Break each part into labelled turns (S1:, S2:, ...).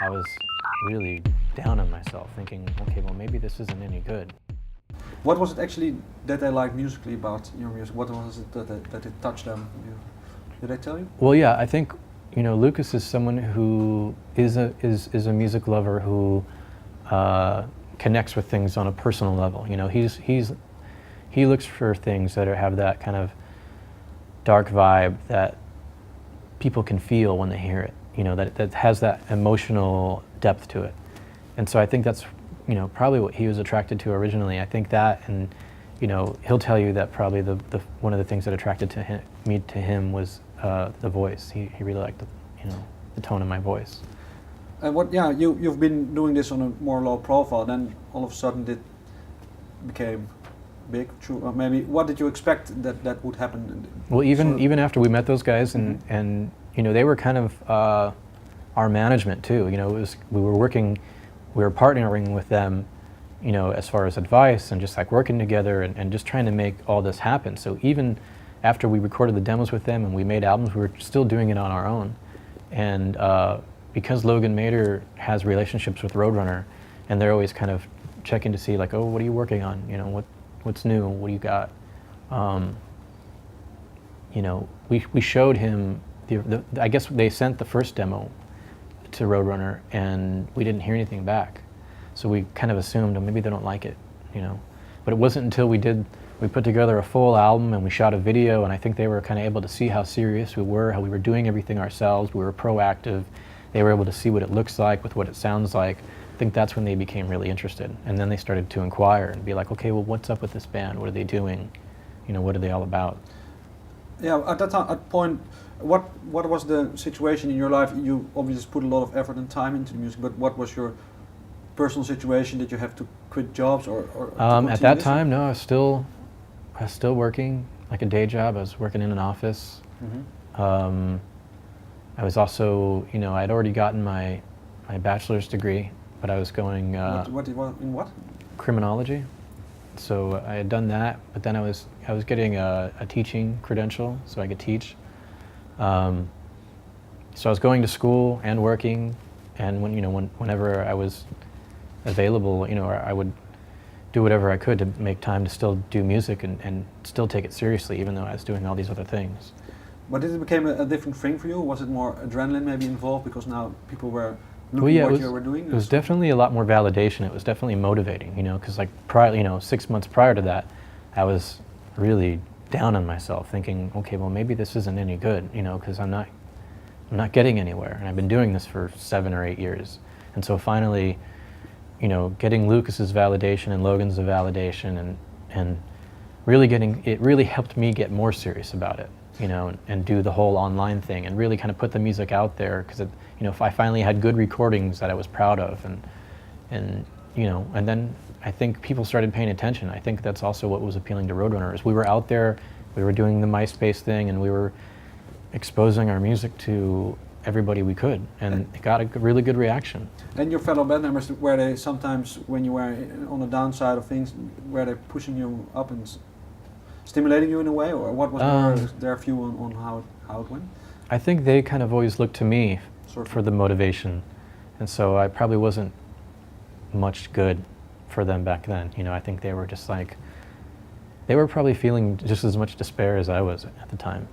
S1: I was really down on myself, thinking, okay, well, maybe this isn't any good.
S2: What was it actually that they liked musically about your music? What was it that it touched them? Did they tell you?
S1: Well, yeah, I think, Lucas is someone who is a music lover who connects with things on a personal level. He looks for things that have that kind of dark vibe that people can feel when they hear it. That has that emotional depth to it. And so I think that's probably what he was attracted to originally. I think that, and he'll tell you that probably the one of the things that attracted me to him was the voice. He really liked the tone of my voice.
S2: And you've been doing this on a more low profile, then all of a sudden it became big. True, or maybe what did you expect that would happen?
S1: Well, even after we met those guys, and they were kind of our management too. We were partnering with them, as far as advice and just like working together and just trying to make all this happen. So even after we recorded the demos with them and we made albums, we were still doing it on our own. And because Logan Mader has relationships with Roadrunner, and they're always kind of checking to see like, oh, what are you working on? What's new? What do you got? We showed him I guess they sent the first demo to Roadrunner, and we didn't hear anything back. So we kind of assumed, oh, maybe they don't like it, But it wasn't until we put together a full album and we shot a video, and I think they were kind of able to see how serious we were, how we were doing everything ourselves. We were proactive. They were able to see what it looks like with what it sounds like. I think that's when they became really interested. And then they started to inquire and be like, okay, well, what's up with this band? What are they doing? What are they all about?
S2: Yeah, at that point, what was the situation in your life? You obviously put a lot of effort and time into the music, but what was your personal situation? Did you have to quit jobs or
S1: at that time, no, I was still working like a day job. I was working in an office. I was also, I'd already gotten my bachelor's degree, but I was going
S2: in what?
S1: Criminology. So I had done that, but then I was getting a teaching credential, so I could teach. So I was going to school and working, and whenever I was available, I would do whatever I could to make time to still do music and still take it seriously, even though I was doing all these other things.
S2: But did it become a different thing for you? Was it more adrenaline maybe involved because now people were looking at what you were doing?
S1: It was definitely a lot more validation. It was definitely motivating, because like 6 months prior to that, I was really down on myself, thinking, okay, well, maybe this isn't any good, because I'm not getting anywhere, and I've been doing this for 7 or 8 years. And so finally, getting Lucas's validation and Logan's validation, and it really helped me get more serious about it, and do the whole online thing, and really kind of put the music out there, because if I finally had good recordings that I was proud of, and then I think people started paying attention. I think that's also what was appealing to Roadrunner, is we were out there, we were doing the MySpace thing, and we were exposing our music to everybody we could, and it got a really good reaction.
S2: And your fellow band members, were they sometimes, when you were on the downside of things, were they pushing you up and stimulating you in a way, or what was their view on how it went?
S1: I think they kind of always looked to me for the motivation, and so I probably wasn't much good for them back then. I think they were just like, they were probably feeling just as much despair as I was at the time.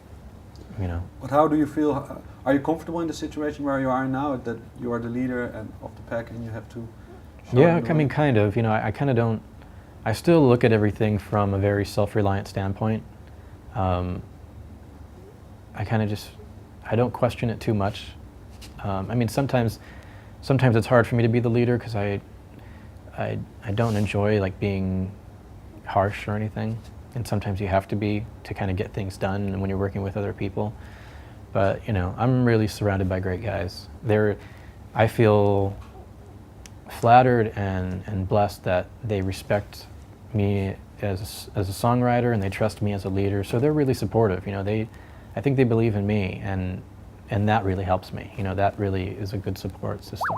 S2: But how do you feel? Are you comfortable in the situation where you are now, that you are the leader of the pack and you have to?
S1: Yeah, I mean, kind of. I kind of don't. I still look at everything from a very self-reliant standpoint. I kind of just, I don't question it too much. I mean, sometimes it's hard for me to be the leader because I don't enjoy like being harsh or anything, and sometimes you have to be to kind of get things done when you're working with other people. But I'm really surrounded by great guys. I feel flattered and blessed that they respect me as a songwriter, and they trust me as a leader. So they're really supportive. I think they believe in me, and that really helps me. That really is a good support system.